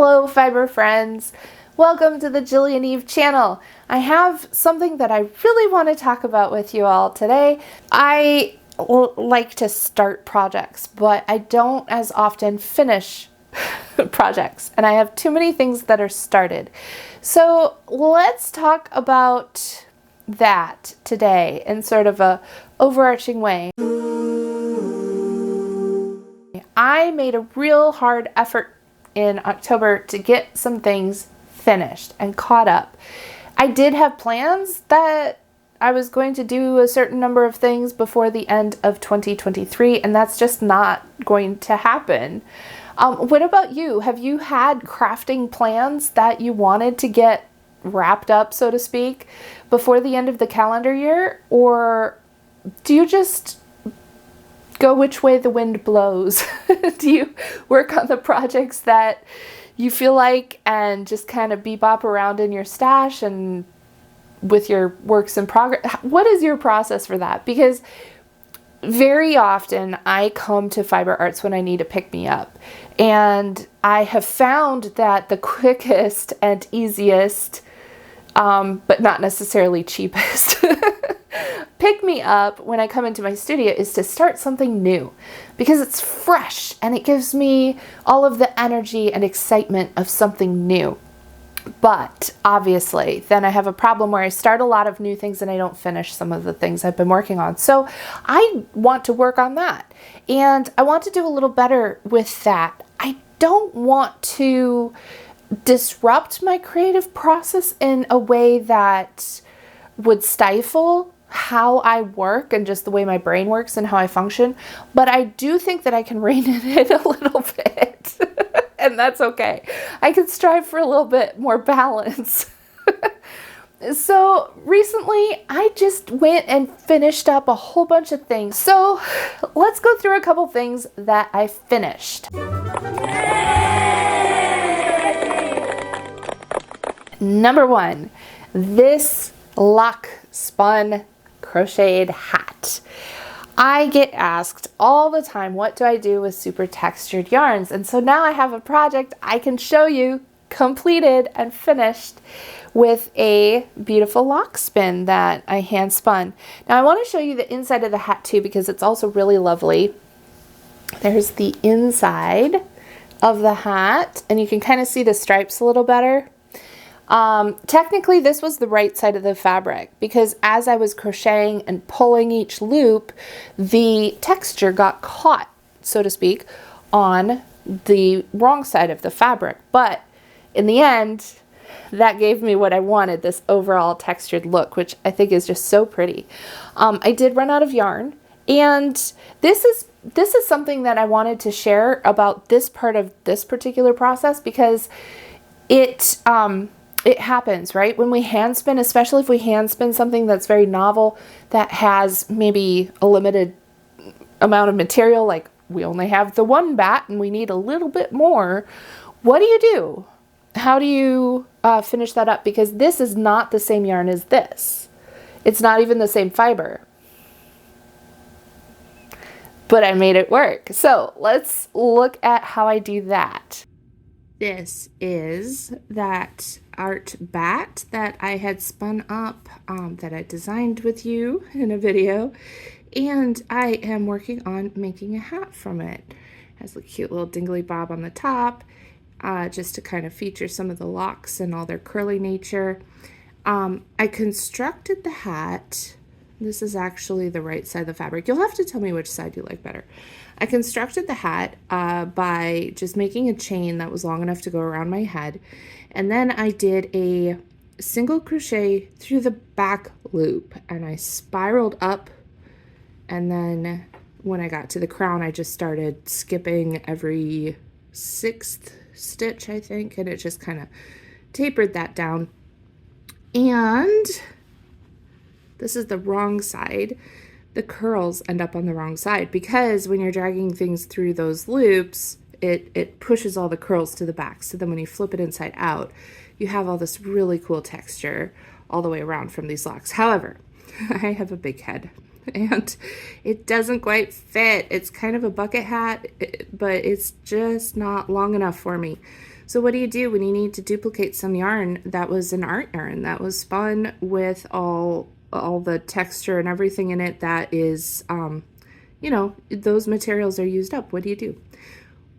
Hello fiber friends, welcome to the JillianEve channel. I have something that I really want to talk about with you all today. I like to start projects, but I don't as often finish projects, and I have too many things that are started. So let's talk about that today in sort of a overarching way. I made a real hard effort in October to get some things finished and caught up. I did have plans that I was going to do a certain number of things before the end of 2023, and that's just not going to happen. What about you? Have you had crafting plans that you wanted to get wrapped up, so to speak, before the end of the calendar year? Or do you just go which way the wind blows? Do you work on the projects that you feel like and just kind of bebop around in your stash and with your works in progress? What is your process for that? Because very often I come to fiber arts when I need to pick me up, and I have found that the quickest and easiest, but not necessarily cheapest, pick me up when I come into my studio is to start something new, because it's fresh and it gives me all of the energy and excitement of something new. But obviously then I have a problem where I start a lot of new things and I don't finish some of the things I've been working on. So I want to work on that, and I want to do a little better with that. I don't want to disrupt my creative process in a way that would stifle how I work and just the way my brain works and how I function. But I do think that I can rein it in a little bit. And that's okay. I can strive for a little bit more balance. So recently I just went and finished up a whole bunch of things. So let's go through a couple things that I finished. Number one, this lock spun crocheted hat. I get asked all the time, what do I do with super textured yarns? And so now I have a project I can show you completed and finished with a beautiful lock spin that I hand spun. Now I want to show you the inside of the hat too, because it's also really lovely. There's the inside of the hat, and you can kind of see the stripes a little better. Technically this was the right side of the fabric, because as I was crocheting and pulling each loop, the texture got caught, so to speak, on the wrong side of the fabric. But in the end, that gave me what I wanted, this overall textured look, which I think is just so pretty. I did run out of yarn, and this is something that I wanted to share about this part of this particular process, because it happens, right? When we hand spin, especially if we hand spin something that's very novel, that has maybe a limited amount of material, like we only have the one bat and we need a little bit more. What do you do? How do you finish that up? Because this is not the same yarn as this. It's not even the same fiber. But I made it work. So let's look at how I do that. This is that art bat that I had spun up, that I designed with you in a video, and I am working on making a hat from it. It has a cute little dingly bob on the top, just to kind of feature some of the locks and all their curly nature. I constructed the hat. This is actually the right side of the fabric. You'll have to tell me which side you like better. I constructed the hat by just making a chain that was long enough to go around my head, and then I did a single crochet through the back loop, and I spiraled up, and then when I got to the crown I just started skipping every 6th stitch, I think, and it just kind of tapered that down. And this is the wrong side. The curls end up on the wrong side, because when you're dragging things through those loops, it pushes all the curls to the back. So then when you flip it inside out, you have all this really cool texture all the way around from these locks. However, I have a big head and it doesn't quite fit. It's kind of a bucket hat, but it's just not long enough for me. So what do you do when you need to duplicate some yarn that was an art yarn that was spun with all the texture and everything in it that is, you know, those materials are used up? What do you do?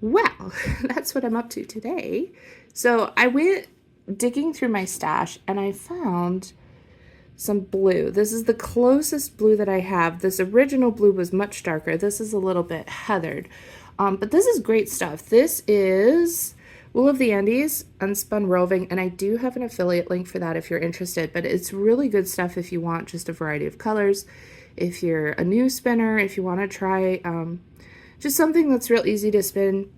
Well, that's what I'm up to today. So I went digging through my stash and I found some blue. This is the closest blue that I have. This original blue was much darker. This is a little bit heathered. But this is great stuff. This is Wool of the Andes, Unspun Roving, and I do have an affiliate link for that if you're interested, but it's really good stuff if you want just a variety of colors. If you're a new spinner, if you want to try just something that's real easy to spin,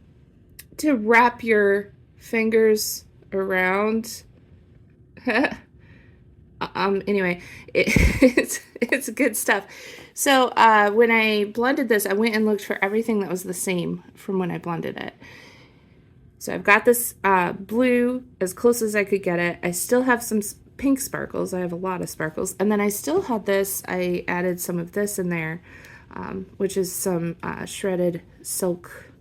to wrap your fingers around. Anyway, it's good stuff. So when I blended this, I went and looked for everything that was the same from when I blended it. So I've got this blue as close as I could get it. I still have some pink sparkles. I have a lot of sparkles. And then I still had this. I added some of this in there, which is some shredded silk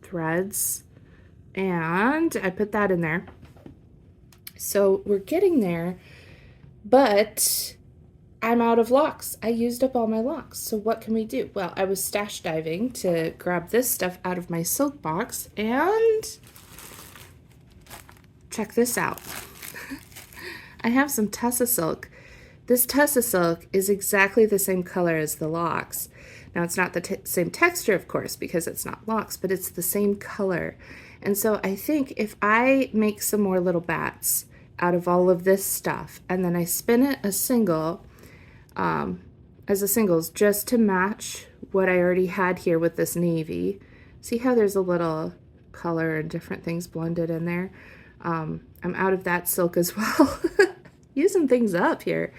threads. And I put that in there. So we're getting there. But I'm out of locks. I used up all my locks. So what can we do? Well, I was stash diving to grab this stuff out of my silk box, and check this out. I have some Tussa silk. This Tussa silk is exactly the same color as the locks. Now, it's not the same texture, of course, because it's not locks, but it's the same color. And so I think if I make some more little bats out of all of this stuff, and then I spin it a single, as a singles, just to match what I already had here with this navy. See how there's a little color and different things blended in there? I'm out of that silk as well. Using things up here.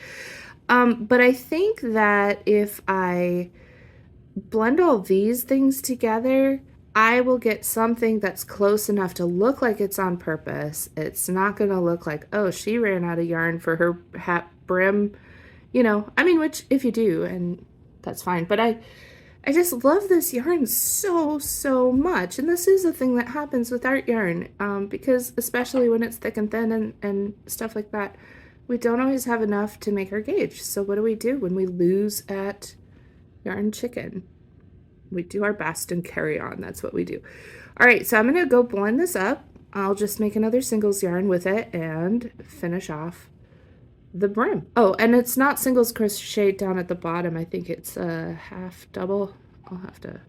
But I think that if I blend all these things together, I will get something that's close enough to look like it's on purpose. It's not going to look like, oh, she ran out of yarn for her hat brim, you know. I mean, which if you do, and that's fine. But I just love this yarn so much. And this is a thing that happens with art yarn, because especially when it's thick and thin and stuff like that, we don't always have enough to make our gauge. So what do we do when we lose at yarn chicken? We do our best and carry on. That's what we do. All right, so I'm going to go blend this up. I'll just make another singles yarn with it and finish off the brim. Oh, and it's not singles crochet down at the bottom. I think it's a half double. I'll have to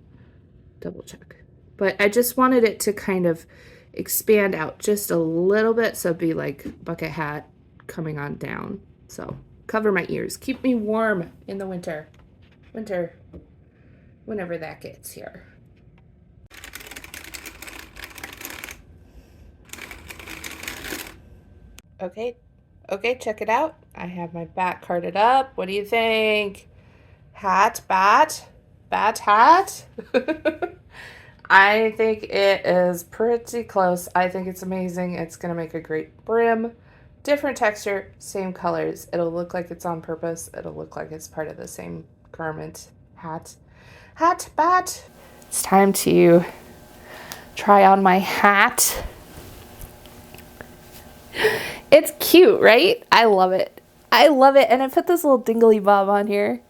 double check. But I just wanted it to kind of expand out just a little bit, so it'd be like bucket hat coming on down. So cover my ears. Keep me warm in the winter. Whenever that gets here. Okay, check it out. I have my bat carded up. What do you think? Hat, bat hat? I think it is pretty close. I think it's amazing. It's gonna make a great brim. Different texture, same colors. It'll look like it's on purpose. It'll look like it's part of the same garment. Hat, bat. It's time to try on my hat. It's cute, right? I love it. And I put this little dingly bob on here.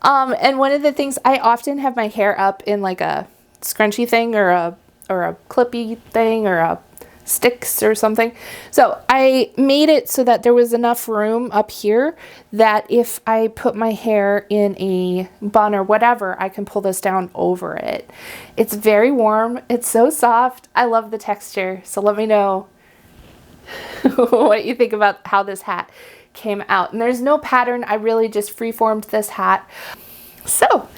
And one of the things, I often have my hair up in like a scrunchy thing or a clippy thing or a sticks or something. So I made it so that there was enough room up here that if I put my hair in a bun or whatever, I can pull this down over it. It's very warm. It's so soft. I love the texture. So let me know what you think about how this hat came out. And there's no pattern. I really just freeformed this hat. So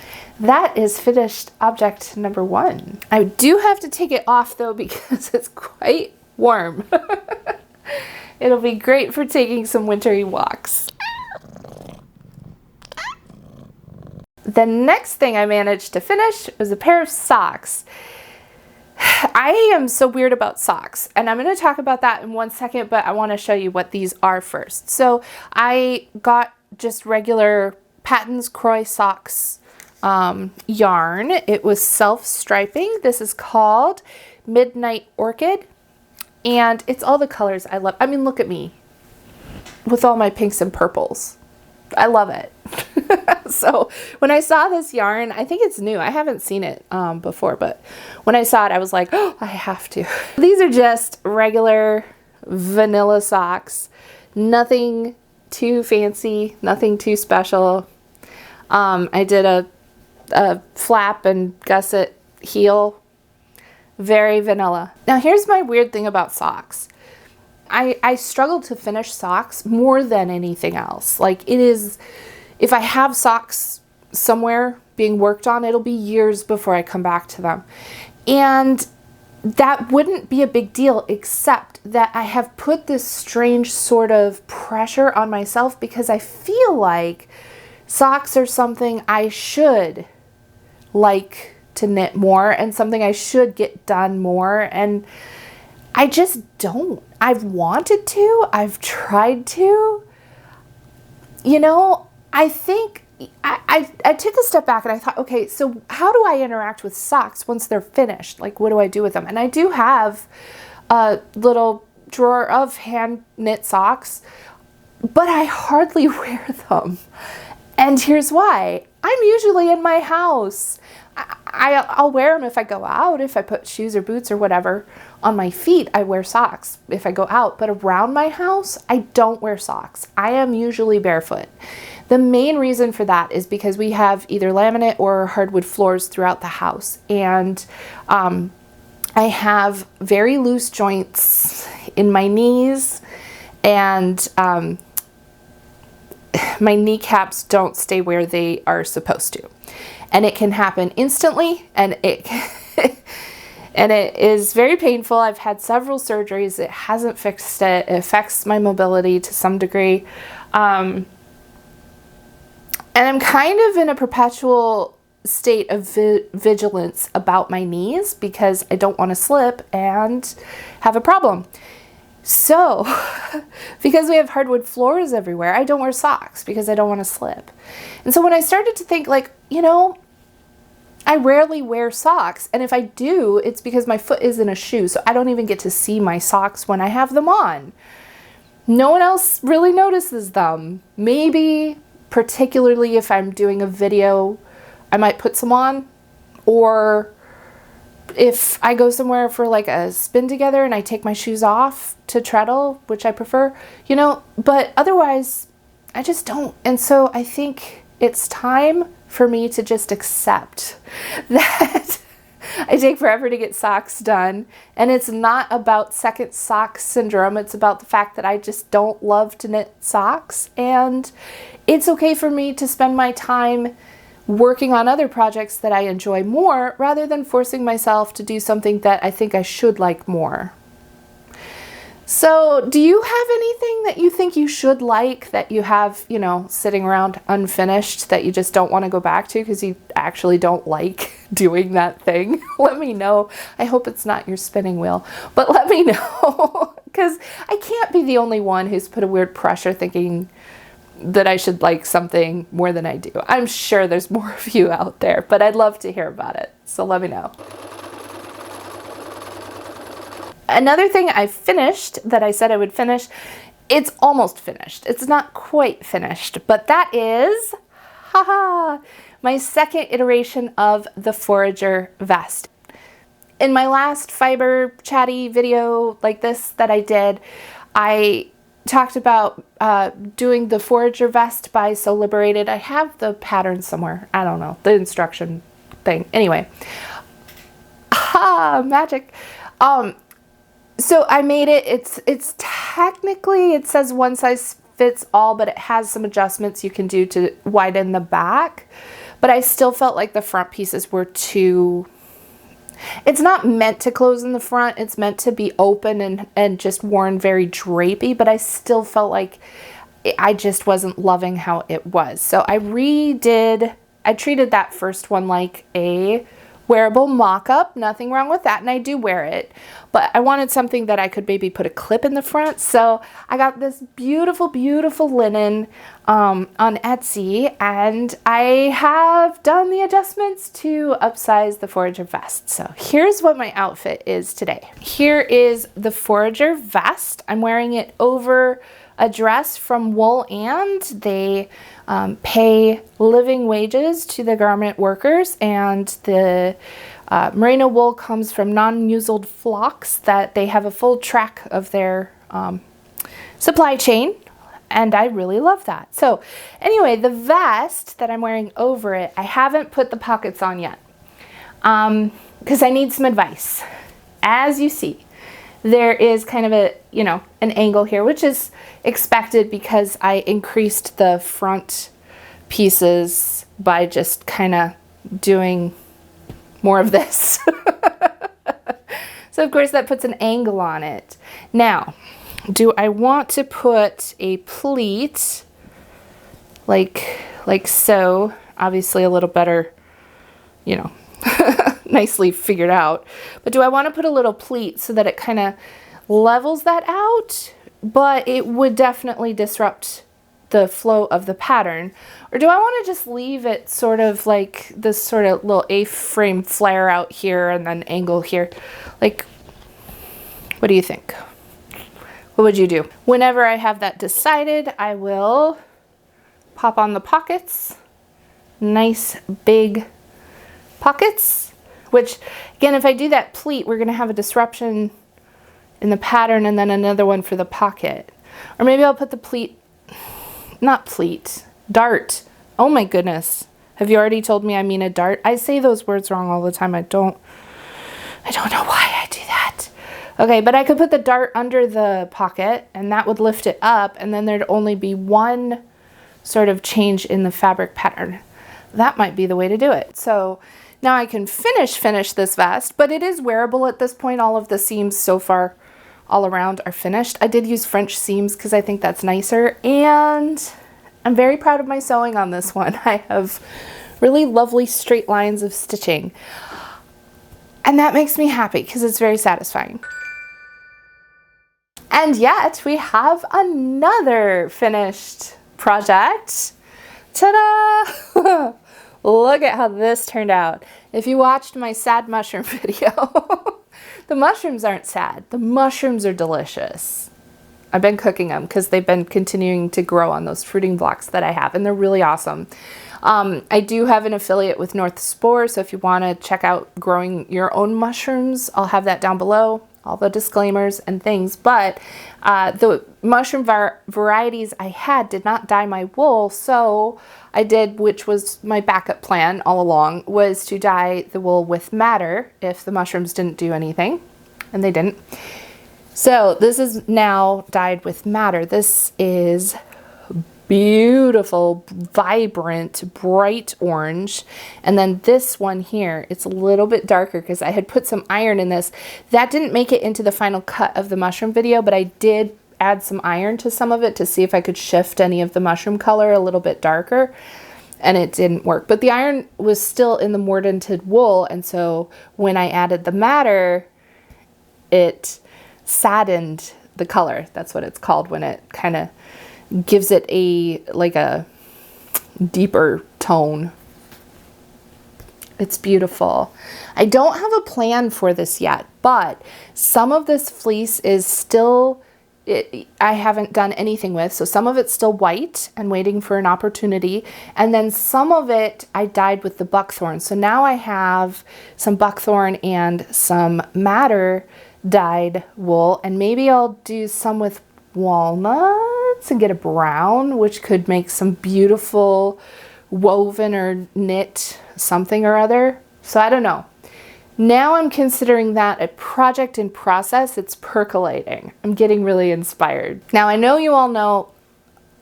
that is finished object number 1. I do have to take it off though because it's quite warm. It'll be great for taking some wintry walks. The next thing I managed to finish was a pair of socks. I am so weird about socks, and I'm going to talk about that in one second, but I want to show you what these are first. So I got just regular Patons Kroy socks yarn. It was self-striping. This is called Midnight Orchid. And it's all the colors I love. I mean, look at me with all my pinks and purples. I love it. So when I saw this yarn, I think it's new. I haven't seen it before, but when I saw it, I was like, oh, I have to. These are just regular vanilla socks. Nothing too fancy, nothing too special. I did a flap and gusset heel. Very vanilla. Now here's my weird thing about socks. I struggle to finish socks more than anything else. Like, it is, if I have socks somewhere being worked on, it'll be years before I come back to them. And that wouldn't be a big deal, except that I have put this strange sort of pressure on myself because I feel like socks are something I should like to knit more and something I should get done more. And I just don't. I've wanted to. I've tried to. You know, I think I took a step back and I thought, okay, so how do I interact with socks once they're finished? Like, what do I do with them? And I do have a little drawer of hand knit socks, but I hardly wear them. And here's why. I'm usually in my house. I'll wear them if I go out, if I put shoes or boots or whatever on my feet. I wear socks if I go out, but around my house, I don't wear socks. I am usually barefoot. The main reason for that is because we have either laminate or hardwood floors throughout the house, and I have very loose joints in my knees, and my kneecaps don't stay where they are supposed to. And it can happen instantly, and it is very painful. I've had several surgeries. It hasn't fixed it. It affects my mobility to some degree. And I'm kind of in a perpetual state of vigilance about my knees because I don't want to slip and have a problem. So, because we have hardwood floors everywhere, I don't wear socks because I don't want to slip. And so when I started to think, like, you know, I rarely wear socks, and if I do, it's because my foot is in a shoe, so I don't even get to see my socks when I have them on. No one else really notices them. Maybe, particularly if I'm doing a video, I might put some on, or if I go somewhere for like a spin together and I take my shoes off to treadle, which I prefer, you know, but otherwise I just don't. And so I think it's time for me to just accept that I take forever to get socks done. And it's not about second sock syndrome. It's about the fact that I just don't love to knit socks. And it's okay for me to spend my time working on other projects that I enjoy more rather than forcing myself to do something that I think I should like more. So, do you have anything that you think you should like that you have, you know, sitting around unfinished that you just don't want to go back to because you actually don't like doing that thing? Let me know. I hope it's not your spinning wheel, but let me know because I can't be the only one who's put a weird pressure thinking that I should like something more than I do. I'm sure there's more of you out there, but I'd love to hear about it. So let me know. Another thing I finished that I said I would finish, it's almost finished. It's not quite finished, but that is, my second iteration of the Forager vest. In my last fiber chatty video like this that I did, I talked about doing the Forager vest by Sew Liberated. I have the pattern somewhere. I don't know, the instruction thing. Anyway, magic. So I made it. It's technically, it says one size fits all, but it has some adjustments you can do to widen the back. But I still felt like the front pieces were too, it's not meant to close in the front. It's meant to be open and just worn very drapey, but I still felt like I just wasn't loving how it was. So I treated that first one like a wearable mock-up, nothing wrong with that, and I do wear it, but I wanted something that I could maybe put a clip in the front, so I got this beautiful, beautiful linen on Etsy, and I have done the adjustments to upsize the Forager vest. So here's what my outfit is today. Here is the Forager vest. I'm wearing it over a dress from Wool, and they pay living wages to the garment workers, and the merino wool comes from non-museled flocks that they have a full track of their supply chain, and I really love that. So anyway, the vest that I'm wearing over it, I haven't put the pockets on yet because I need some advice. As you see, there is kind of a, you know, an angle here, which is expected because I increased the front pieces by just kind of doing more of this. So of course that puts an angle on it. Now, do I want to put a pleat like so? Obviously a little better, you know, nicely figured out. But do I want to put a little pleat so that it kind of levels that out? But it would definitely disrupt the flow of the pattern. Or do I want to just leave it sort of like this sort of little A-frame flare out here and then angle here? Like, what do you think? What would you do? Whenever I have that decided, I will pop on the pockets. Nice big pockets, which again, if I do that pleat, we're going to have a disruption in the pattern and then another one for the pocket. Or maybe I'll put the pleat, not pleat, dart. Oh my goodness. Have you already told me I mean a dart? I say those words wrong all the time. I don't know why I do that. Okay, but I could put the dart under the pocket and that would lift it up, and then there'd only be one sort of change in the fabric pattern. That might be the way to do it. So now I can finish this vest, but it is wearable at this point. All of the seams so far all around are finished. I did use French seams because I think that's nicer, and I'm very proud of my sewing on this one. I have really lovely straight lines of stitching, and that makes me happy because it's very satisfying. And yet we have another finished project. Ta-da! Look at how this turned out. If you watched my sad mushroom video, the mushrooms aren't sad. The mushrooms are delicious. I've been cooking them because they've been continuing to grow on those fruiting blocks that I have, and they're really awesome. I do have an affiliate with North Spore, so if you want to check out growing your own mushrooms, I'll have that down below, all the disclaimers and things. But the mushroom varieties I had did not dye my wool, so I did, which was my backup plan all along, was to dye the wool with madder if the mushrooms didn't do anything, and they didn't. So this is now dyed with madder. This is beautiful, vibrant, bright orange. And then this one here, it's a little bit darker because I had put some iron in this. That didn't make it into the final cut of the mushroom video, but I did add some iron to some of it to see if I could shift any of the mushroom color a little bit darker, and it didn't work. But the iron was still in the mordanted wool, and so when I added the madder, it saddened the color. That's what it's called when it kind of gives it like a deeper tone. It's beautiful. I don't have a plan for this yet, but some of this fleece is still, I haven't done anything with, so some of it's still white and waiting for an opportunity, and then some of it I dyed with the buckthorn. So now I have some buckthorn and some madder dyed wool, and maybe I'll do some with walnuts and get a brown, which could make some beautiful woven or knit something or other. So I don't know. Now I'm considering that a project in process. It's percolating. I'm getting really inspired. Now I know you all know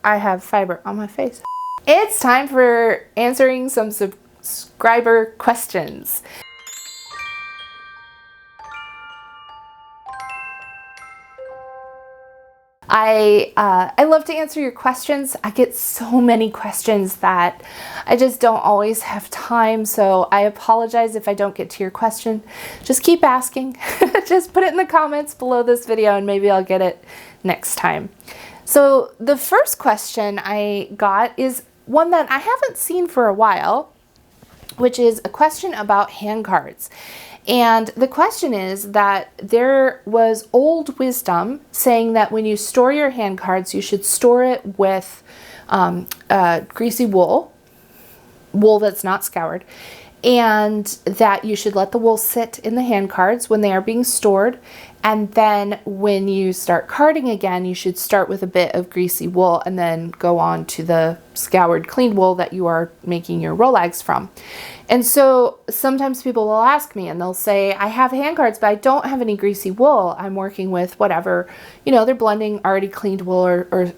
I have fiber on my face. It's time for answering some subscriber questions. I love to answer your questions. I get so many questions that I just don't always have time, so I apologize if I don't get to your question. Just keep asking. Just put it in the comments below this video and maybe I'll get it next time. So the first question I got is one that I haven't seen for a while, which is a question about hand cards. And the question is that there was old wisdom saying that when you store your hand cards, you should store it with greasy wool that's not scoured, and that you should let the wool sit in the hand cards when they are being stored. And then when you start carding again, you should start with a bit of greasy wool and then go on to the scoured clean wool that you are making your Rolags from. And so sometimes people will ask me and they'll say, I have hand cards, but I don't have any greasy wool. I'm working with whatever, you know, they're blending already cleaned wool or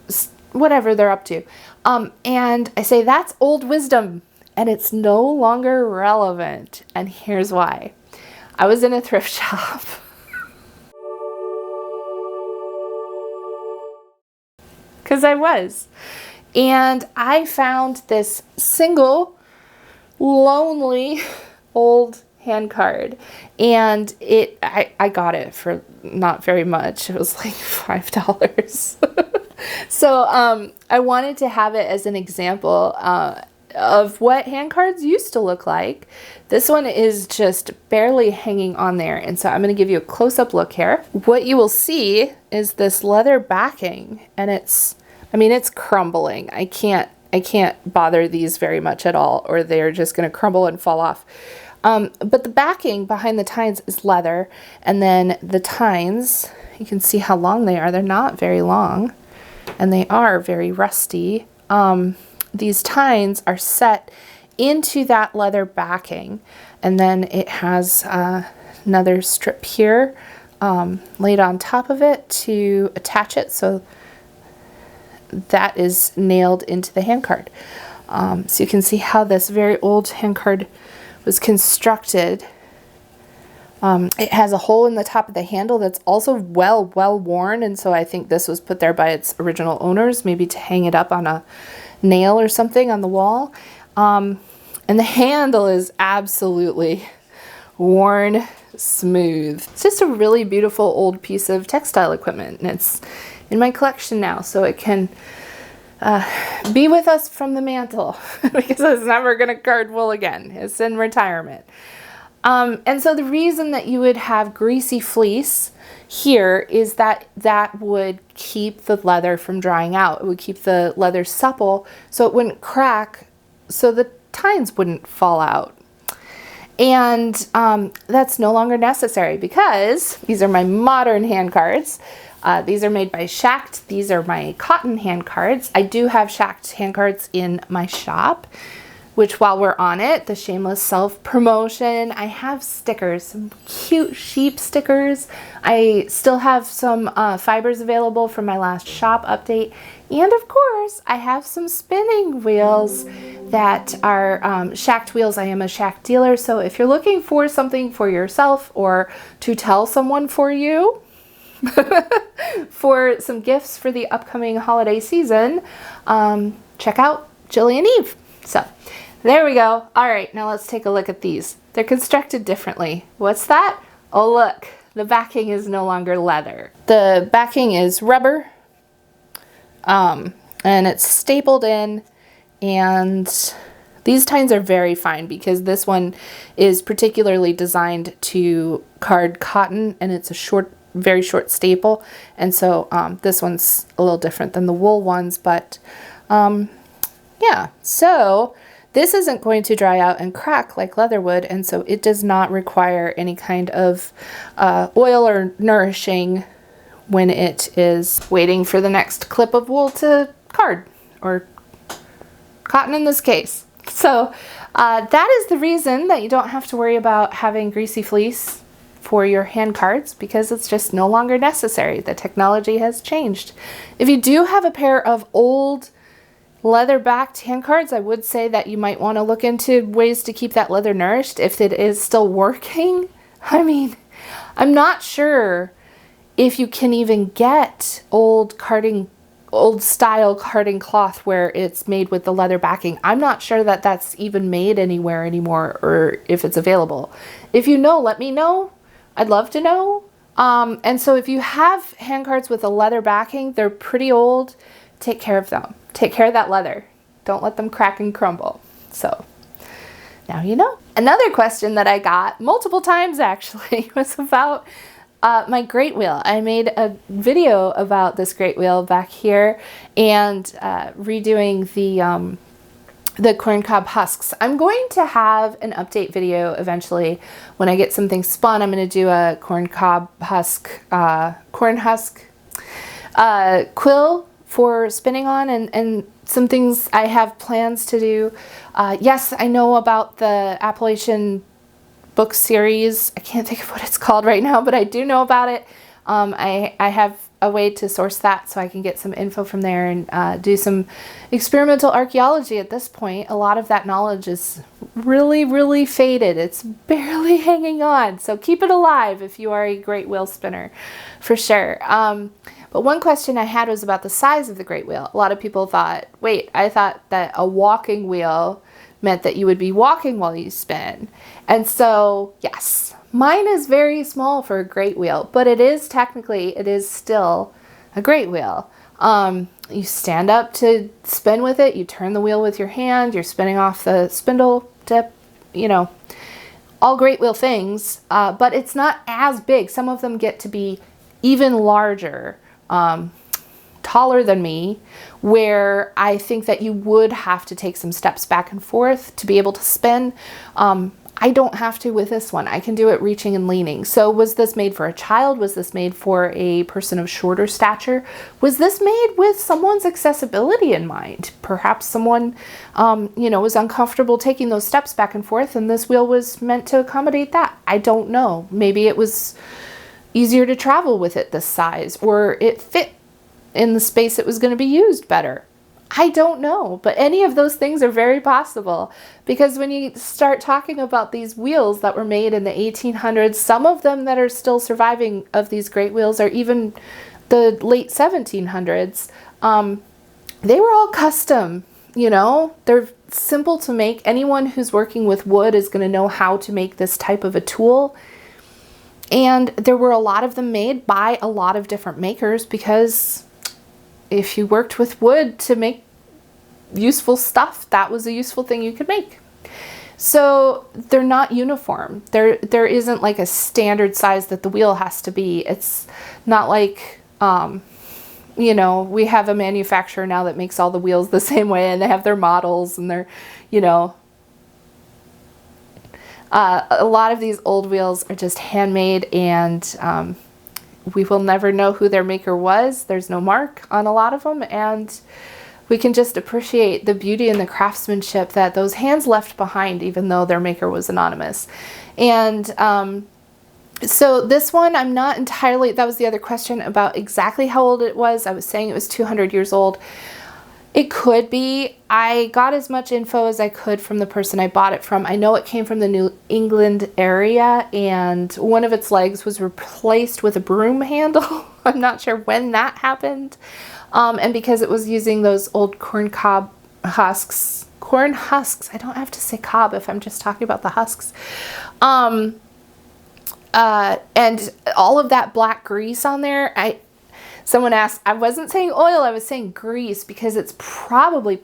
whatever they're up to. And I say, that's old wisdom and it's no longer relevant. And here's why. I was in a thrift shop. Because I was. And I found this single, lonely, old hand card. And I got it for not very much. It was like $5. So I wanted to have it as an example of what hand cards used to look like. This one is just barely hanging on there, and so I'm going to give you a close-up look here. What you will see is this leather backing, and it's crumbling. I can't bother these very much at all, or they're just going to crumble and fall off. But the backing behind the tines is leather, and then the tines, you can see how long they are. They're not very long, and they are very rusty. These tines are set into that leather backing, and then it has another strip here laid on top of it to attach it, so that is nailed into the hand card. So you can see how this very old hand card was constructed. It has a hole in the top of the handle that's also well worn, and so I think this was put there by its original owners, maybe to hang it up on a nail or something on the wall. And the handle is absolutely worn smooth. It's just a really beautiful old piece of textile equipment, and it's in my collection now, so it can be with us from the mantle because it's never going to card wool again. It's in retirement. And so the reason that you would have greasy fleece here is that that would keep the leather from drying out. It would keep the leather supple so it wouldn't crack, so the tines wouldn't fall out. And that's no longer necessary because these are my modern hand cards. These are made by Shacked. These are my cotton hand cards. I do have Shacked hand cards in my shop, which, while we're on it, the shameless self-promotion, I have stickers, some cute sheep stickers. I still have some fibers available from my last shop update. And of course, I have some spinning wheels that are Shacked wheels. I am a Shacked dealer, so if you're looking for something for yourself or to tell someone for you, for some gifts for the upcoming holiday season, check out JillianEve. So there we go. All right, now let's take a look at these. They're constructed differently. What's that? Oh, look, the backing is no longer leather. The backing is rubber, and it's stapled in, and these tines are very fine because this one is particularly designed to card cotton, and it's a very short staple, and so this one's a little different than the wool ones, but yeah, so this isn't going to dry out and crack like leather would, and so it does not require any kind of oil or nourishing when it is waiting for the next clip of wool to card, or cotton in this case. So that is the reason that you don't have to worry about having greasy fleece for your hand cards, because it's just no longer necessary. The technology has changed. If you do have a pair of old leather-backed hand cards, I would say that you might want to look into ways to keep that leather nourished if it is still working. I mean, I'm not sure if you can even get old style carding cloth where it's made with the leather backing. I'm not sure that that's even made anywhere anymore, or if it's available. If you know, let me know. I'd love to know. And so if you have handcards with a leather backing, they're pretty old, take care of them. Take care of that leather. Don't let them crack and crumble. So now you know. Another question that I got multiple times actually was about my great wheel. I made a video about this great wheel back here and redoing the corncob husks. I'm going to have an update video eventually when I get something spun. I'm going to do a corn husk quill for spinning on, and some things I have plans to do. Yes, I know about the Appalachian book series. I can't think of what it's called right now, but I do know about it. I have a way to source that so I can get some info from there and do some experimental archaeology at this point. A lot of that knowledge is really, really faded. It's barely hanging on. So keep it alive if you are a great wheel spinner, for sure. But one question I had was about the size of the great wheel. A lot of people thought, wait, I thought that a walking wheel meant that you would be walking while you spin. And so, yes, mine is very small for a great wheel, but it is still a great wheel. You stand up to spin with it, you turn the wheel with your hand, you're spinning off the spindle tip, you know, all great wheel things, but it's not as big. Some of them get to be even larger, taller than me, where I think that you would have to take some steps back and forth to be able to spin. I don't have to with this one. I can do it reaching and leaning. So was this made for a child? Was this made for a person of shorter stature? Was this made with someone's accessibility in mind? Perhaps someone, was uncomfortable taking those steps back and forth, and this wheel was meant to accommodate that. I don't know. Maybe it was easier to travel with it this size, or it fit in the space it was going to be used better. I don't know, but any of those things are very possible, because when you start talking about these wheels that were made in the 1800s, some of them that are still surviving of these great wheels are even the late 1700s. They were all custom, they're simple to make. Anyone who's working with wood is going to know how to make this type of a tool. And there were a lot of them made by a lot of different makers, because if you worked with wood to make useful stuff, that was a useful thing you could make. So they're not uniform. There isn't like a standard size that the wheel has to be. It's not like, we have a manufacturer now that makes all the wheels the same way, and they have their models, and they're, a lot of these old wheels are just handmade, and we will never know who their maker was. There's no mark on a lot of them, and we can just appreciate the beauty and the craftsmanship that those hands left behind, even though their maker was anonymous. And so this one, I'm not entirely, that was the other question about exactly how old it was. I was saying it was 200 years old. It could be. I got as much info as I could from the person I bought it from. I know it came from the New England area, and one of its legs was replaced with a broom handle. I'm not sure when that happened. And because it was using those old corn husks, I don't have to say cob if I'm just talking about the husks. And all of that black grease on there, someone asked, I wasn't saying oil, I was saying grease, because it's possibly,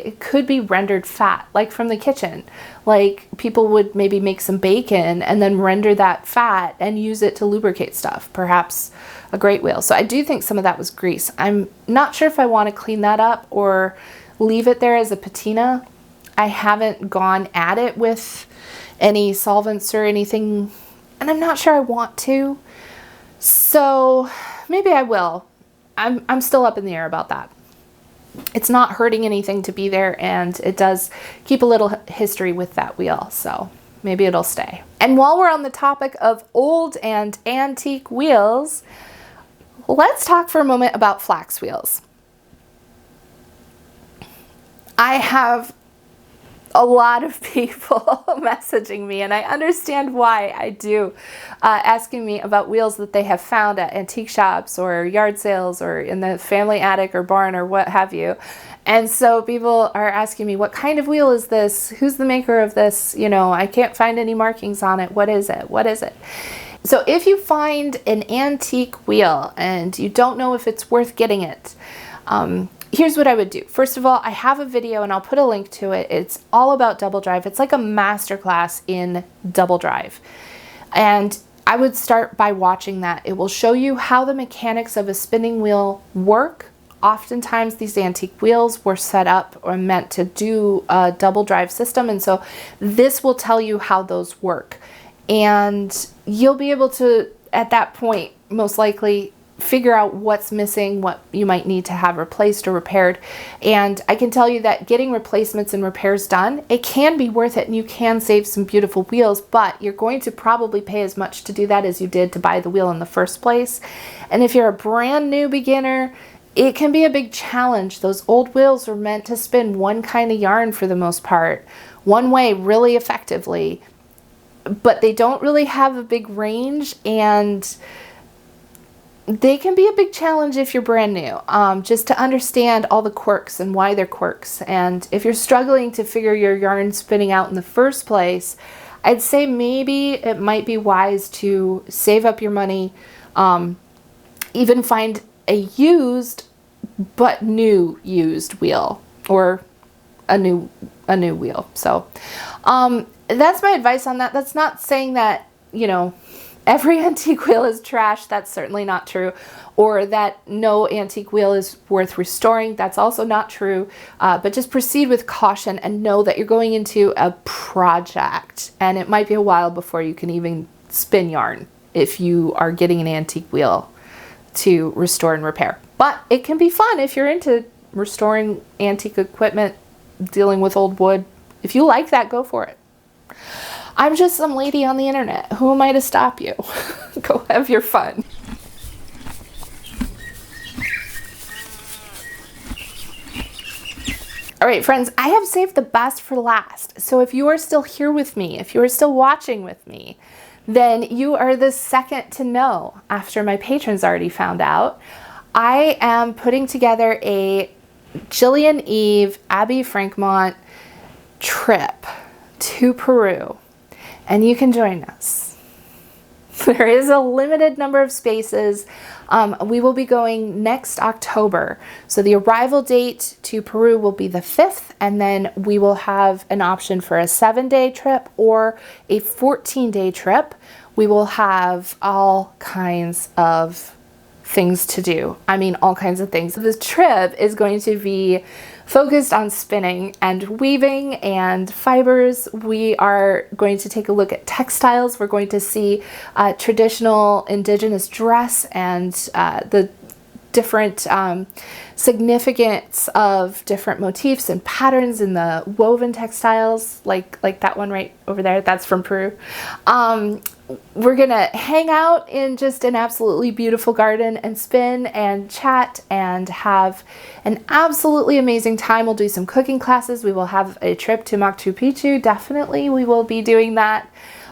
it could be rendered fat, like from the kitchen. Like people would maybe make some bacon and then render that fat and use it to lubricate stuff, perhaps a great wheel. So I do think some of that was grease. I'm not sure if I want to clean that up or leave it there as a patina. I haven't gone at it with any solvents or anything, and I'm not sure I want to. So maybe I will. I'm still up in the air about that. It's not hurting anything to be there, and it does keep a little history with that wheel, so maybe it'll stay. And while we're on the topic of old and antique wheels, let's talk for a moment about flax wheels. I have a lot of people messaging me, and I understand why. I do, asking me about wheels that they have found at antique shops or yard sales or in the family attic or barn or what have you. And so people are asking me, what kind of wheel is this? Who's the maker of this? You know, I can't find any markings on it. What is it? What is it? So if you find an antique wheel and you don't know if it's worth getting it, here's what I would do. First of all, I have a video and I'll put a link to it. It's all about double drive. It's like a masterclass in double drive. And I would start by watching that. It will show you how the mechanics of a spinning wheel work. Oftentimes these antique wheels were set up or meant to do a double drive system. And so this will tell you how those work. And you'll be able to, at that point, most likely figure out what's missing, what you might need to have replaced or repaired. And I can tell you that getting replacements and repairs done, it can be worth it and you can save some beautiful wheels, but you're going to probably pay as much to do that as you did to buy the wheel in the first place. And if you're a brand new beginner, it can be a big challenge. Those old wheels were meant to spin one kind of yarn for the most part, one way really effectively, but they don't really have a big range, and they can be a big challenge if you're brand new, just to understand all the quirks and why they're quirks. And if you're struggling to figure your yarn spinning out in the first place, I'd say maybe it might be wise to save up your money, even find a used but new used wheel, or a new wheel. So that's my advice on that. That's not saying that, you know, every antique wheel is trash. That's certainly not true. Or that no antique wheel is worth restoring. That's also not true. But just proceed with caution and know that you're going into a project, and it might be a while before you can even spin yarn if you are getting an antique wheel to restore and repair. But it can be fun if you're into restoring antique equipment, dealing with old wood. If you like that, go for it. I'm just some lady on the internet. Who am I to stop you? Go have your fun. All right, friends, I have saved the best for last. So if you are still here with me, if you are still watching with me, then you are the second to know after my patrons already found out. I am putting together a JillianEve Abby Franquemont trip to Peru, and you can join us. There is a limited number of spaces. We will be going next October. So the arrival date to Peru will be the 5th, and then we will have an option for a 7-day trip or a 14-day trip. We will have all kinds of things to do. I mean, all kinds of things. This trip is going to be focused on spinning and weaving and fibers. We are going to take a look at textiles. We're going to see traditional indigenous dress and the different significance of different motifs and patterns in the woven textiles, like that one right over there. That's from Peru. We're gonna hang out in just an absolutely beautiful garden and spin and chat and have an absolutely amazing time. We'll do some cooking classes. We will have a trip to Machu Picchu. Definitely we will be doing that.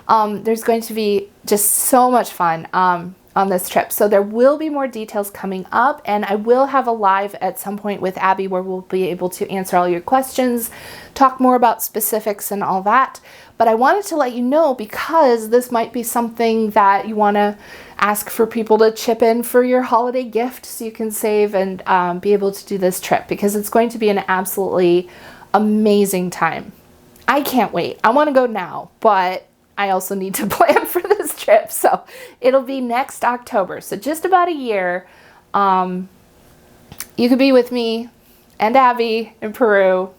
There's going to be just so much fun on this trip. So there will be more details coming up, and I will have a live at some point with Abby where we'll be able to answer all your questions, talk more about specifics and all that. But I wanted to let you know, because this might be something that you want to ask for people to chip in for your holiday gift so you can save and be able to do this trip, because it's going to be an absolutely amazing time. I can't wait. I want to go now, but I also need to plan for this trip. So it'll be next October. So just about a year. You could be with me and Abby in Peru,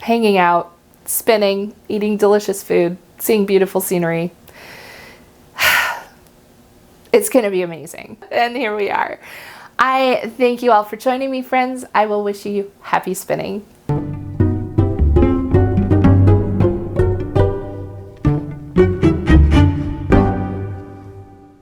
hanging out, spinning, eating delicious food, seeing beautiful scenery. It's going to be amazing. And here we are. I thank you all for joining me, friends. I will wish you happy spinning. Thank you.